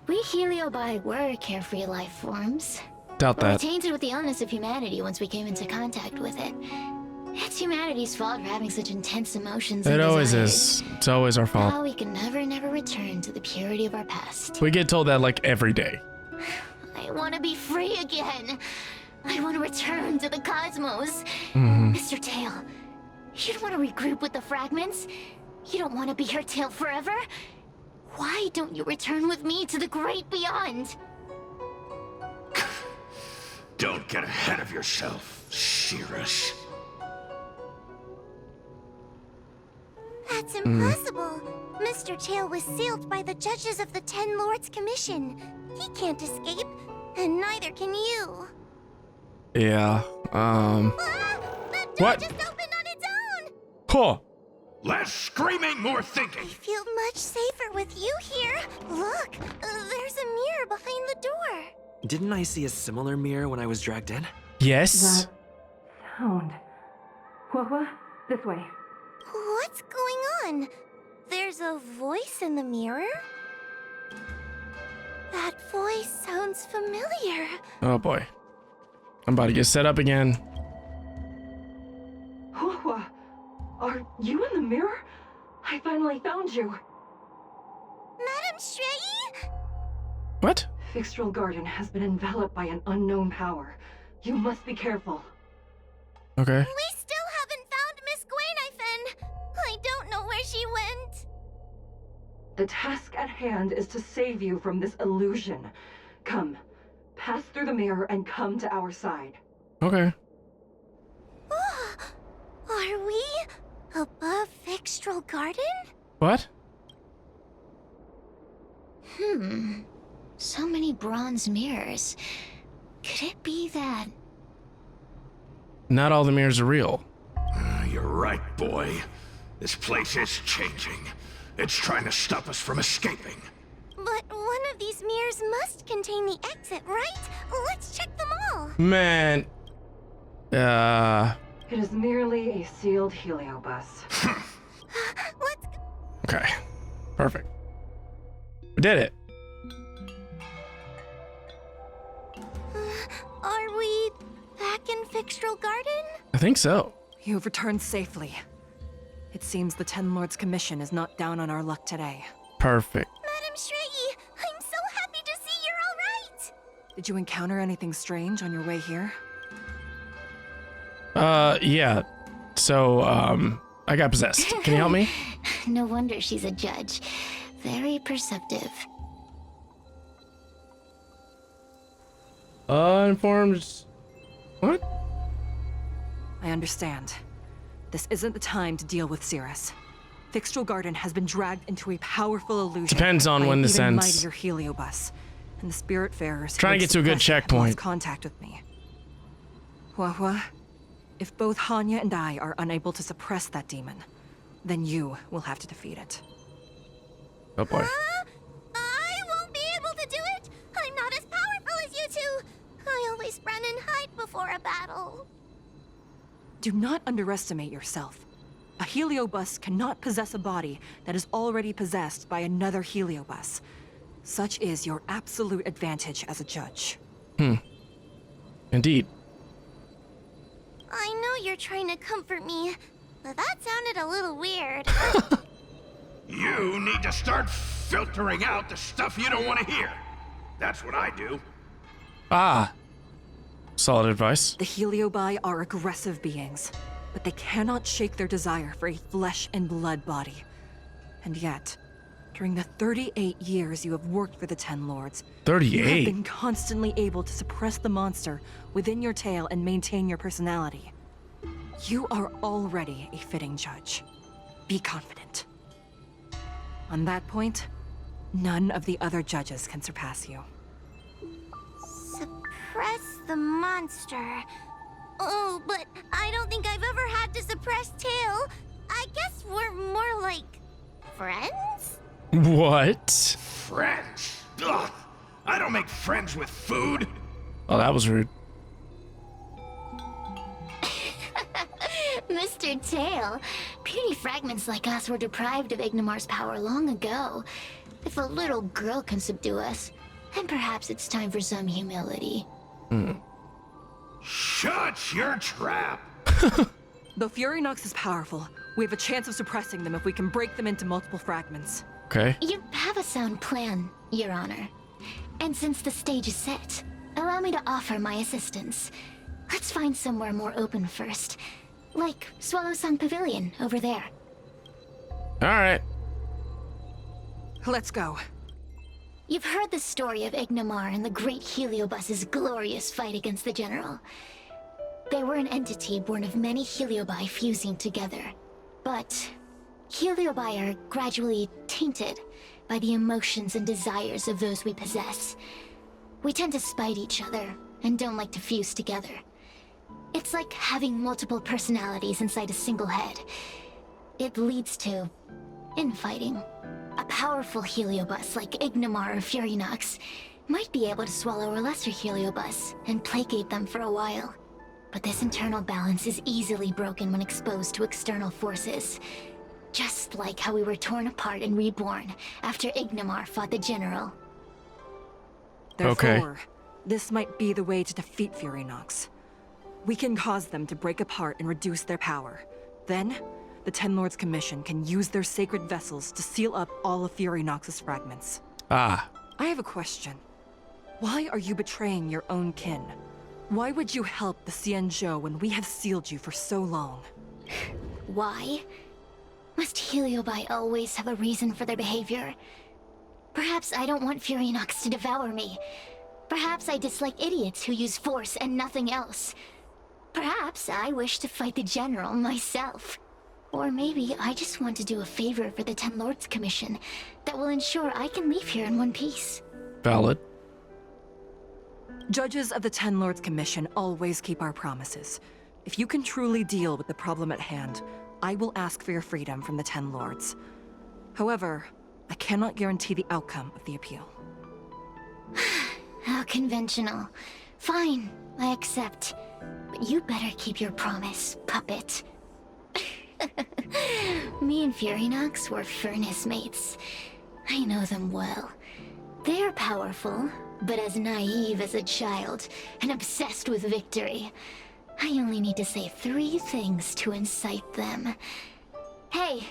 We Heliobi were carefree life forms. Doubt We were that. tainted with the illness of humanity once we came into contact with it. It's humanity's fault for having such intense emotions and It always desires. is. It's always our fault. Now we can never return to the purity of our past. We get told that like every day. I want to be free again. I want to return to the cosmos. Mm-hmm. Mr. Tail, you don't want to regroup with the fragments? You don't want to be her tail forever? Why don't you return with me to the great beyond? Don't get ahead of yourself, Cirrus. That's impossible. Mr. Tail was sealed by the judges of the Ten Lords Commission. He can't escape, and neither can you. Yeah, The door What? just opened on its own! Huh. Less screaming, more thinking. I feel much safer with you here. Look, there's a mirror behind the door. Didn't I see a similar mirror when I was dragged in? Yes. Sound. What? This way. What's going on? There's a voice in the mirror? That voice sounds familiar. Oh boy. I'm about to get set up again. Hua, are you in the mirror? I finally found you. Madam Shrey? What? Fyxestroll Garden has been enveloped by an unknown power. You must be careful. Okay. We still haven't found Miss Guinaifen. I don't know where she went. The task at hand is to save you from this illusion. Come, pass through the mirror and come to our side. Okay. Are we above Fyxestroll Garden? What? So many bronze mirrors. Could it be that? Not all the mirrors are real. You're right, boy. This place is changing. It's trying to stop us from escaping. But one of these mirrors must contain the exit, right? Let's check them all. Man. It is merely a sealed Heliobus. Let's Okay. Perfect. We did it. Are we back in Fyxestroll Garden? I think so. You have returned safely. It seems the Ten Lords Commission is not down on our luck today. Perfect. Madam Shrey, I'm so happy to see you're all right. Did you encounter anything strange on your way here? Yeah. So, I got possessed. Can you help me? No wonder she's a judge. Very perceptive. Uninformed. What? I understand. This isn't the time to deal with Cirrus. Fyxestroll Garden has been dragged into a powerful illusion. Depends on by when an this even ends. mightier Heliobus, and the Spiritfarers. Trying to get to a good checkpoint. Lost contact with me. Hua, if both Hanya and I are unable to suppress that demon, then you will have to defeat it. Oh boy. I won't be able to do it. I'm not as powerful as you two. I always run and hide before a battle. Do not underestimate yourself. A Heliobus cannot possess a body that is already possessed by another Heliobus. Such is your absolute advantage as a judge. Indeed. I know you're trying to comfort me, but that sounded a little weird. You need to start filtering out the stuff you don't want to hear. That's what I do. Ah. Solid advice. The Heliobi are aggressive beings, but they cannot shake their desire for a flesh and blood body. And yet, during the 38 years you have worked for the Ten Lords, you have 38. been constantly able to suppress the monster within your tail and maintain your personality. You are already a fitting judge. Be confident. On that point, none of the other judges can surpass you. Suppress the monster. Oh, but I don't think I've ever had to suppress Tail. I guess we're more like friends? What? Friends? Ugh. I don't make friends with food. Oh, that was rude. Mr. Tail, puny fragments like us were deprived of Ignimar's power long ago. If a little girl can subdue us, then perhaps it's time for some humility. Shut your trap. Though Fury Nox is powerful, we have a chance of suppressing them if we can break them into multiple fragments. Okay. You have a sound plan, Your Honor. And since the stage is set, allow me to offer my assistance. Let's find somewhere more open first. Like Swallow Song Pavilion, over there. Alright. Let's go. You've heard the story of Ignimar and the great Heliobus's glorious fight against the General. They were an entity born of many Heliobi fusing together. But Heliobi are gradually tainted by the emotions and desires of those we possess. We tend to spite each other and don't like to fuse together. It's like having multiple personalities inside a single head. It leads to infighting. A powerful Heliobus like Ignimar or Furynox might be able to swallow a lesser Heliobus and placate them for a while. But this internal balance is easily broken when exposed to external forces. Just like how we were torn apart and reborn after Ignimar fought the General. Therefore, this might be the way to defeat Furynox. We can cause them to break apart and reduce their power. Then, the Ten Lords Commission can use their sacred vessels to seal up all of Furynox's fragments. Ah. I have a question. Why are you betraying your own kin? Why would you help the Xianzhou when we have sealed you for so long? Why? Must Heliobi always have a reason for their behavior? Perhaps I don't want Furynox to devour me. Perhaps I dislike idiots who use force and nothing else. Perhaps I wish to fight the General myself. Or maybe I just want to do a favor for the Ten Lords Commission that will ensure I can leave here in one piece. Valid. Judges of the Ten Lords Commission always keep our promises. If you can truly deal with the problem at hand, I will ask for your freedom from the Ten Lords. However, I cannot guarantee the outcome of the appeal. How conventional. Fine, I accept. But you better keep your promise, puppet. Me and Furynox were furnace mates. I know them well. They're powerful, but as naive as a child, and obsessed with victory. I only need to say 3 things to incite them. Hey,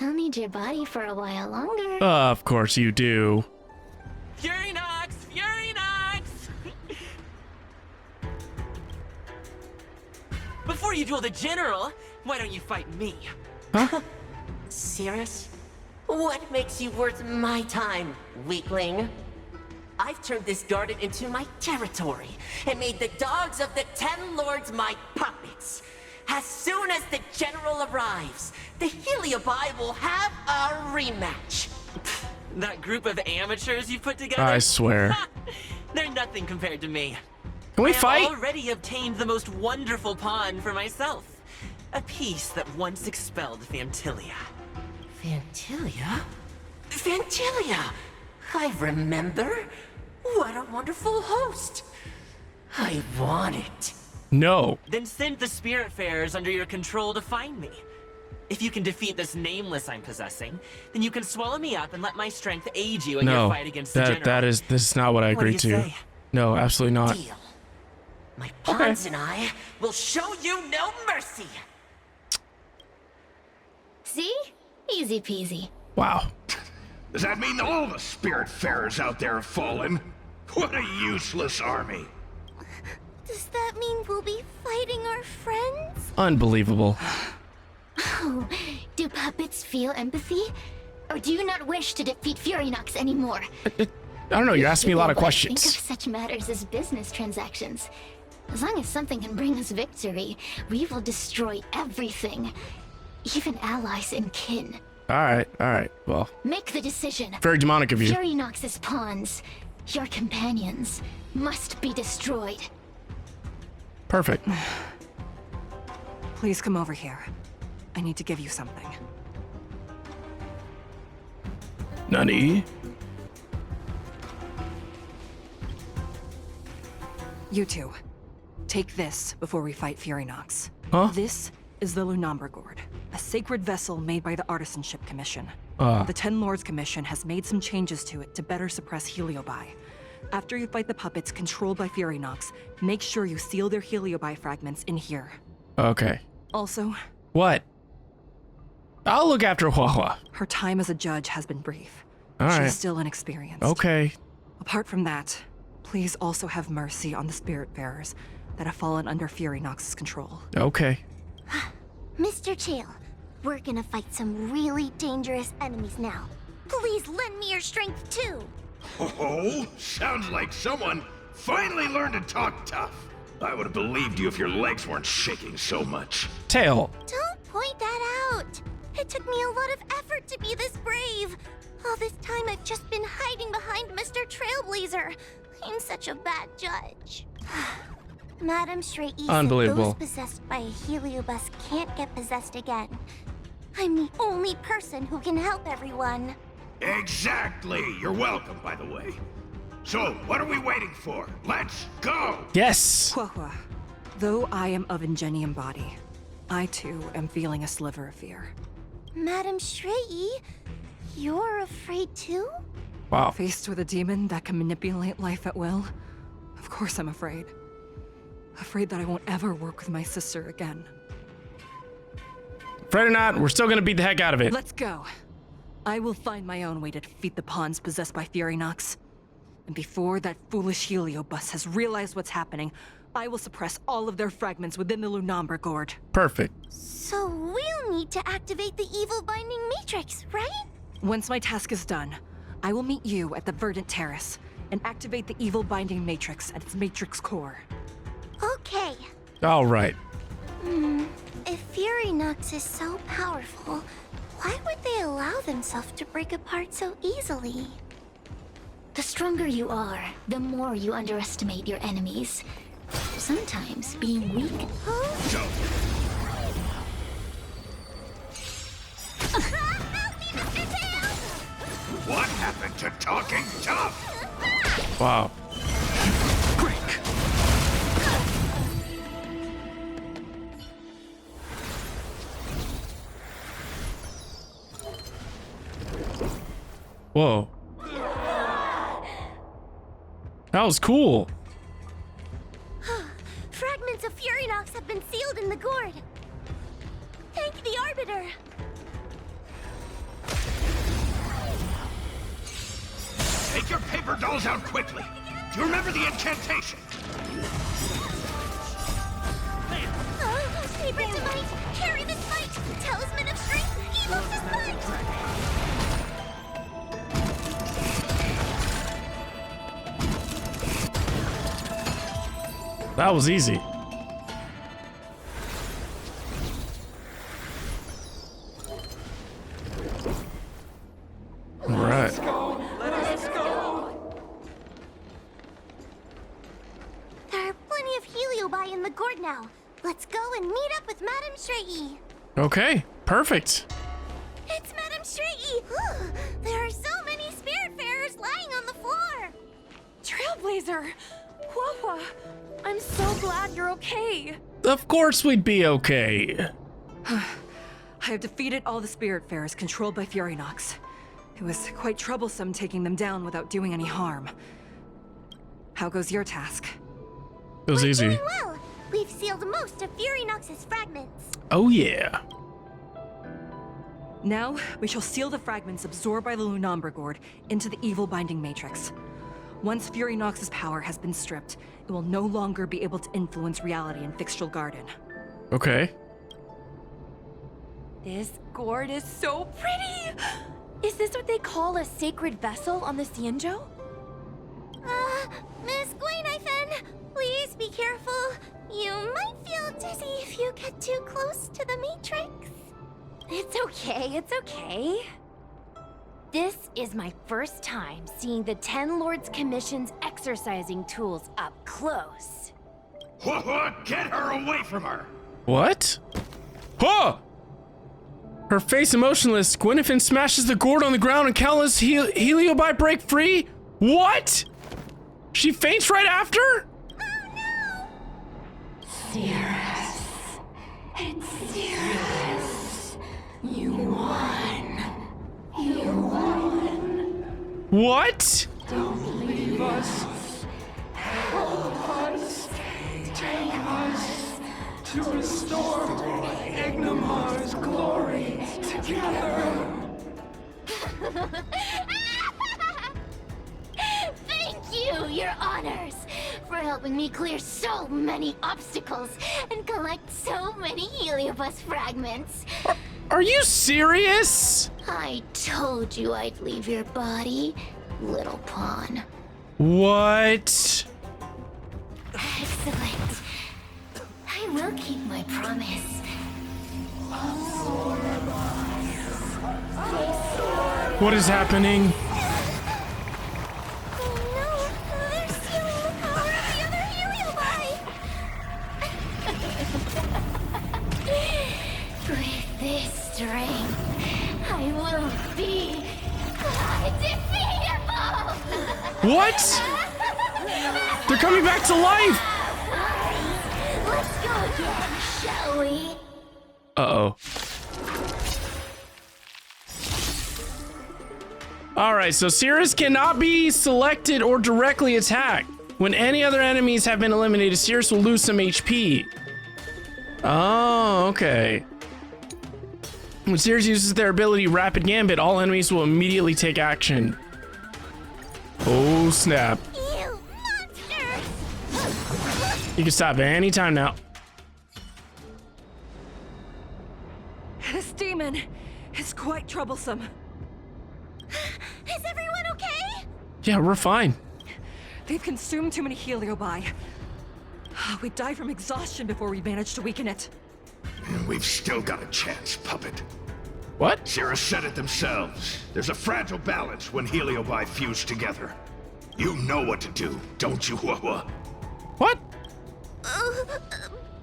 I'll need your body for a while longer. Of course you do. Furynox! Furynox! Before you duel the General, why don't you fight me? Huh? Cirrus? What makes you worth my time, weakling? I've turned this garden into my territory and made the dogs of the Ten Lords my puppets. As soon as the General arrives, the Heliobi will have a rematch. That group of amateurs you put together? I swear. They're nothing compared to me. Can we I fight? have already obtained the most wonderful pawn for myself. A piece that once expelled Fantilia. Fantilia? Fantilia! I remember. What a wonderful host. I want it. No. Then send the Spiritfarers under your control to find me. If you can defeat this nameless I'm possessing, then you can swallow me up and let my strength aid you in your fight against the General. This is not what I agreed do you to. say? No, absolutely not. Deal. My pawns and I will show you no mercy. See? Easy peasy. Wow. Does that mean all the Spiritfarers out there have fallen? What a useless army. Does that mean we'll be fighting our friends? Unbelievable. Oh, do puppets feel empathy? Or do you not wish to defeat Furynox anymore? I don't know, you're asking me a lot of questions. Think of such matters as business transactions. As long as something can bring us victory, we will destroy everything. Even allies and kin. Alright, well. Make the decision. Very demonic of you. Furynox's pawns, your companions, must be destroyed. Perfect. Please come over here. I need to give you something. Nani? You two, take this before we fight Furynox. Huh? This is the Lunambra Gourd, a sacred vessel made by the Artisanship Commission. The Ten Lords Commission has made some changes to it to better suppress Heliobi. After you fight the puppets controlled by Furynox, make sure you seal their Heliobi fragments in here. Okay. Also, What? I'll look after Huahua. her time as a judge has been brief. Alright. She's still inexperienced. Okay. Apart from that, please also have mercy on the Spiritfarers that have fallen under Furynox's control. Okay. Mr. Tail, we're gonna fight some really dangerous enemies now. Please lend me your strength too. Oh, sounds like someone finally learned to talk tough. I would have believed you if your legs weren't shaking so much. Tail. Don't point that out. It took me a lot of effort to be this brave. All this time I've just been hiding behind Mr. Trailblazer. I'm such a bad judge. Madame Shrey said Unbelievable. those possessed by a Heliobus can't get possessed again. I'm the only person who can help everyone. Exactly! You're welcome, by the way. So, what are we waiting for? Let's go! Yes! Huahua, though I am of Ingenium body, I too am feeling a sliver of fear. Madame Shrey, you're afraid too? Wow. Faced with a demon that can manipulate life at will, of course I'm afraid. Afraid that I won't ever work with my sister again. Afraid or not, we're still gonna beat the heck out of it. Let's go. I will find my own way to defeat the pawns possessed by Furynox. And before that foolish Heliobus has realized what's happening, I will suppress all of their fragments within the Lunamber Gourd. Perfect. So we'll need to activate the evil binding matrix, right? Once my task is done, I will meet you at the Verdant Terrace and activate the evil binding matrix at its matrix core. Okay. All right. If Furynox is so powerful, why would they allow themselves to break apart so easily? The stronger you are, the more you underestimate your enemies. Sometimes being weak. Go! Help me, Mr. Tail! What happened to talking tough? Wow. Whoa. That was cool. Fragments of Furynox have been sealed in the gourd. Thank the Arbiter. Take your paper dolls out quickly. Do you remember the incantation? Saber to might, carry this fight. Talisman of strength, evil to fight. That was easy. All right. Let's go! There are plenty of Heliobi in the gourd now. Let's go and meet up with Madame Shrey. Okay, perfect. It's Madame Shrey. There are so many Spiritfarers lying on the floor. Trailblazer! Huahua! I'm so glad you're okay. Of course we'd be okay. I have defeated all the Spiritfarers controlled by Furynox. It was quite troublesome taking them down without doing any harm. How goes your task? It was easy. Doing well. We've sealed most of Furynox's fragments. Oh yeah. Now, we shall seal the fragments absorbed by the Lunamber Gourd into the evil binding matrix. Once Furynox's power has been stripped, it will no longer be able to influence reality in Fyxestroll Garden. Okay. This gourd is so pretty! Is this what they call a sacred vessel on the Xianzhou? Miss Guinaifen, please be careful. You might feel dizzy if you get too close to the Matrix. It's okay, it's okay. This is my first time seeing the Ten Lords Commission's exercising tools up close. What? Get her away from her! What? Huh! Her face emotionless, Guinaifen smashes the gourd on the ground and countless Heliobi break free? What? She faints right after? Cirrus. It's Cirrus. You won. You won. What? Don't leave us. Help us. Take us to restore Ignimar's glory together. Thank you, Your Honors, for helping me clear so many obstacles and collect so many Heliobus fragments. Are you serious? I told you I'd leave your body, little pawn. What? Excellent. I will keep my promise. Absorb us. What is happening? Oh no, they're stealing the power of the other Heliobi! With this strength, I will be undefeatable! What? They're coming back to life! Let's go again, shall we? Uh-oh. Alright, so Cirrus cannot be selected or directly attacked. When any other enemies have been eliminated, Cirrus will lose some HP. Oh, okay. When Cirrus uses their ability Rapid Gambit, all enemies will immediately take action. Oh, snap. You monsters! You can stop at any time now. This demon is quite troublesome. Is everyone okay? Yeah, we're fine. They've consumed too many Heliobi. We'd die from exhaustion before we managed to weaken it. And we've still got a chance, puppet. What? Cirrus said it themselves. There's a fragile balance when Heliobi fuse together. You know what to do, don't you, Wawa? What?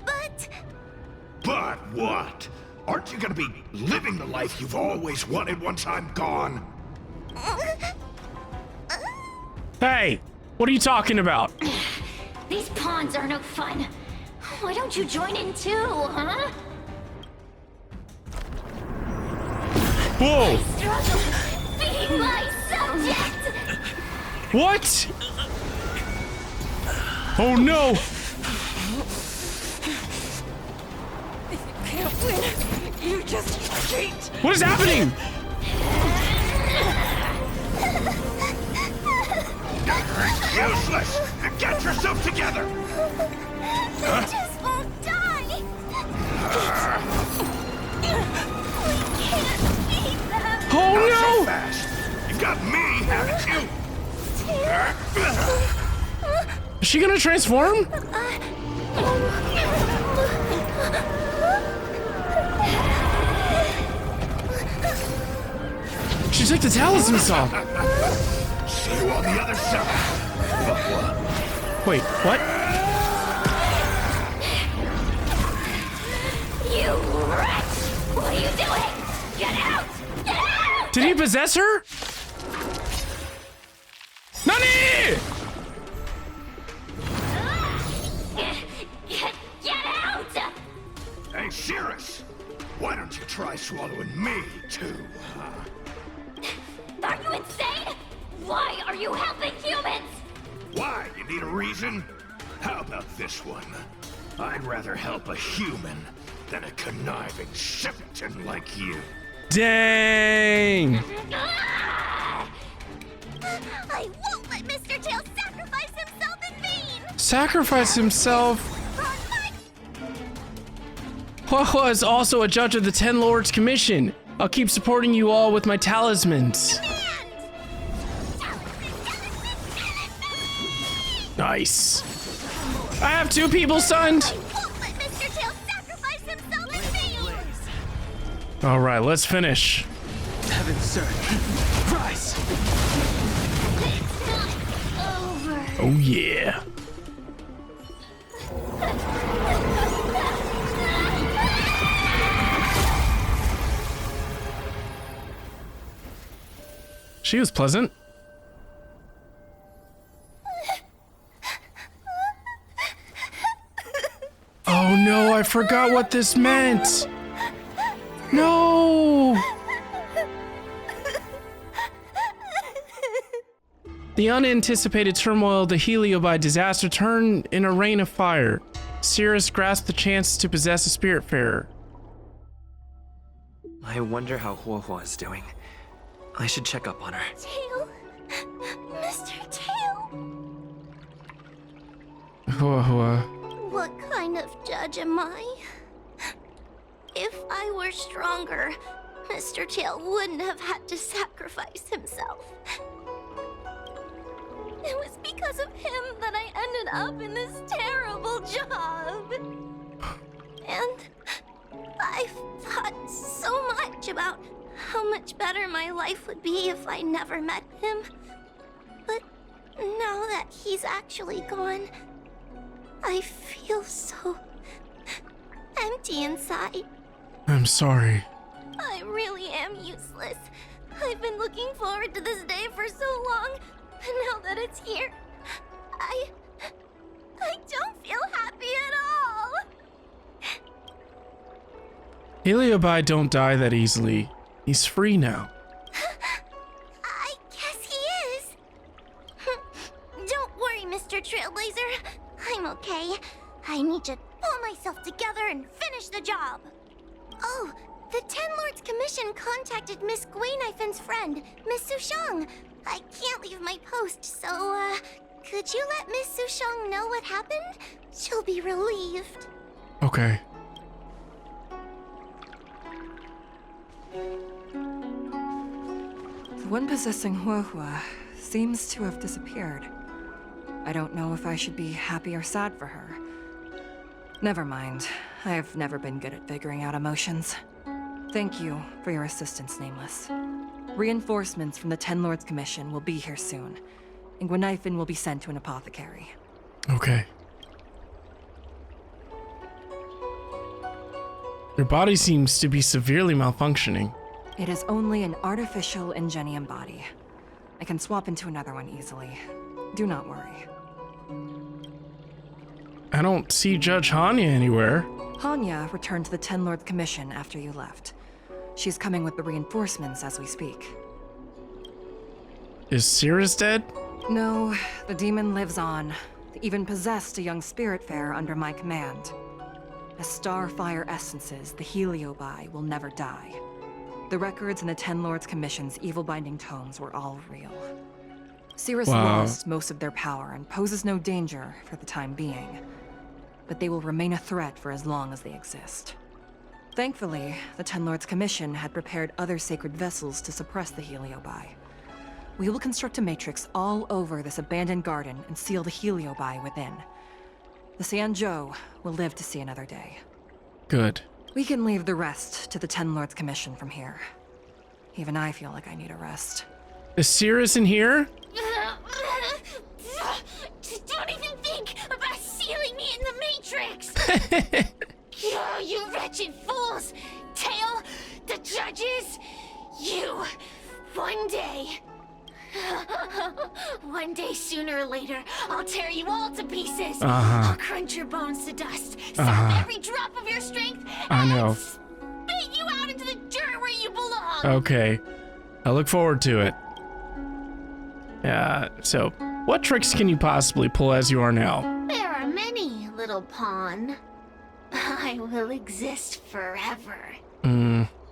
But... But what? Aren't you gonna be living the life you've always wanted once I'm gone? Hey, what are you talking about? These pawns are no fun. Why don't you join in too, huh? Whoa! Struggle being my subject! What? Oh no! If you can't win, you just cheat! What is happening? Useless! Get yourself together! I just won't die! We can't beat them! Oh Not no! so fast! You've got me, haven't you? Is she gonna transform? She took the talismans off. See you on the other side. Wait, what? You wretch! What are you doing? Get out! Get out! Did he possess her? Nani! Get out! Hey, Cirrus! Why don't you try swallowing me, too? Are you insane? Why are you helping humans? Why? You need a reason? How about this one? I'd rather help a human than a conniving simpleton like you. Dang! I won't let Mr. Tail sacrifice himself in vain! Sacrifice himself? Huahua is also a judge of the Ten Lords Commission. I'll keep supporting you all with my talismans. Nice. I have two people stunned. I won't let Mr. Tail sacrifice himself in vain! All right, let's finish. Heaven, sir. Rise! It's not over. Oh yeah. She was pleasant. Oh no, I forgot what this meant. No! The unanticipated turmoil of the Heliobi disaster turned in a rain of fire. Cirrus grasped the chance to possess a Spiritfarer. I wonder how Huahua is doing. I should check up on her. Tail? Mr. Tail? Huahua. What kind of judge am I? If I were stronger, Mr. Tail wouldn't have had to sacrifice himself. It was because of him that I ended up in this terrible job. And I've thought so much about how much better my life would be if I never met him. But now that he's actually gone, I feel so empty inside. I'm sorry. I really am useless. I've been looking forward to this day for so long, but now that it's here, I don't feel happy at all. Heliobi don't die that easily. He's free now. I guess he is. Don't worry, Mr. Trailblazer. I'm okay. I need to pull myself together and finish the job. Oh, the Ten Lords Commission contacted Miss Guinaifen's friend, Miss Sushang. I can't leave my post, so, could you let Miss Sushang know what happened? She'll be relieved. Okay. The one possessing Huohua seems to have disappeared. I don't know if I should be happy or sad for her. Never mind. I've never been good at figuring out emotions. Thank you for your assistance, Nameless. Reinforcements from the Ten Lords Commission will be here soon, and Guinaifen will be sent to an apothecary. Okay. Your body seems to be severely malfunctioning. It is only an artificial ingenium body. I can swap into another one easily. Do not worry. I don't see Judge Hanya anywhere. Hanya returned to the Ten Lords Commission after you left. She's coming with the reinforcements as we speak. Is Cirrus dead? No, the demon lives on. They even possessed a young spiritfarer under my command. As starfire essences, the Heliobi will never die. The records in the Ten Lords Commission's evil-binding tomes were all real. Cirrus lost most of their power and poses no danger for the time being. But they will remain a threat for as long as they exist. Thankfully, the Ten Lords Commission had prepared other sacred vessels to suppress the Heliobi. We will construct a matrix all over this abandoned garden and seal the Heliobi within. The Xianzhou will live to see another day. Good. We can leave the rest to the Ten Lords Commission from here. Even I feel like I need a rest. Is Cirrus in here? Don't even think about sealing me in the Matrix! Oh, you wretched fools! Tail, the judges, you, one day, sooner or later, I'll tear you all to pieces. I'll crunch your bones to dust, sap every drop of your strength, and spit you out into the dirt where you belong. Okay. I look forward to it. So, what tricks can you possibly pull as you are now? There are many, little pawn. I will exist forever.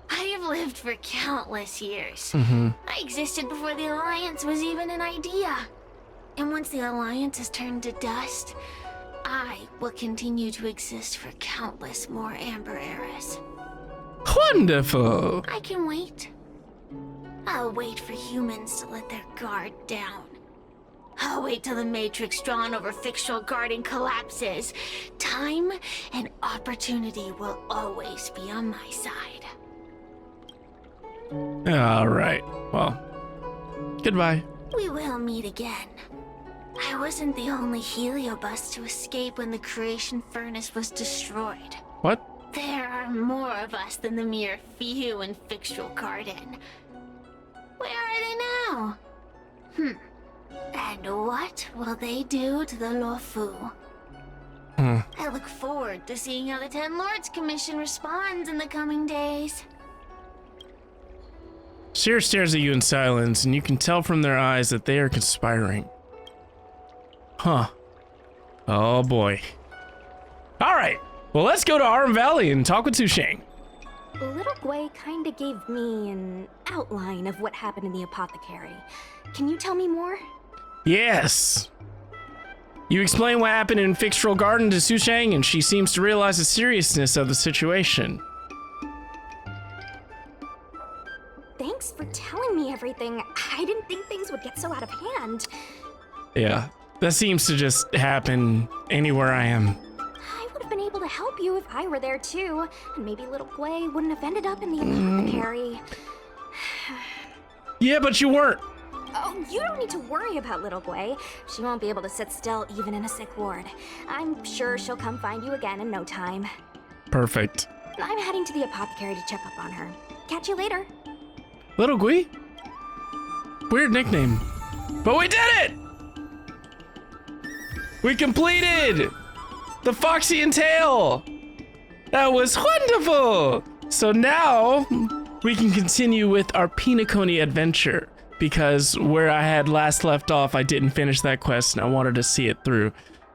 I have lived for countless years. I existed before the Alliance was even an idea. And once the Alliance has turned to dust, I will continue to exist for countless more Amber eras. Wonderful! I can wait. I'll wait for humans to let their guard down. I'll wait till the Matrix drawn over Fyxestroll Garden collapses. Time and opportunity will always be on my side. Alright, well, goodbye. We will meet again. I wasn't the only Heliobus to escape when the creation furnace was destroyed. What? There are more of us than the mere few in Fyxestroll Garden. Where are they now? And what will they do to the Luofu? I look forward to seeing how the Ten Lords Commission responds in the coming days. Cirrus stares at you in silence, and you can tell from their eyes that they are conspiring. Huh. Oh boy. Alright, well let's go to Arm Valley and talk with Sushang. Little Gwei kinda gave me an outline of what happened in the apothecary. Can you tell me more? Yes. You explain what happened in Fyxestroll Garden to Sushang, and she seems to realize the seriousness of the situation. Thanks for telling me everything. I didn't think things would get so out of hand. Yeah, that seems to just happen anywhere I am. I would have been able to help you if I were there too, and maybe little Gwei wouldn't have ended up in the apothecary. Yeah, but you weren't. Oh, you don't need to worry about little Gwei. She won't be able to sit still even in a sick ward. I'm sure she'll come find you again in no time. Perfect. I'm heading to the apothecary to check up on her. Catch you later. Little Gui? Weird nickname. But we did it! We completed the Foxian Tale! That was wonderful! So now we can continue with our Pinaconi adventure, because where I had last left off, I didn't finish that quest and I wanted to see it through.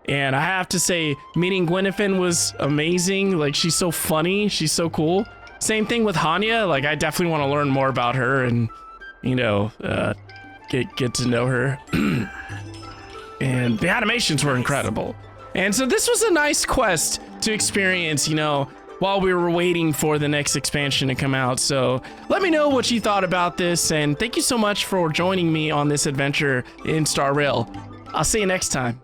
And I have to say, meeting Guinaifen was amazing. Like, she's so funny, she's so cool. Same thing with Hanya. Like, I definitely want to learn more about her and, you know, get to know her. And the animations were incredible. And so this was a nice quest to experience, you know, while we were waiting for the next expansion to come out. So let me know what you thought about this, and thank you so much for joining me on this adventure in Star Rail. I'll see you next time.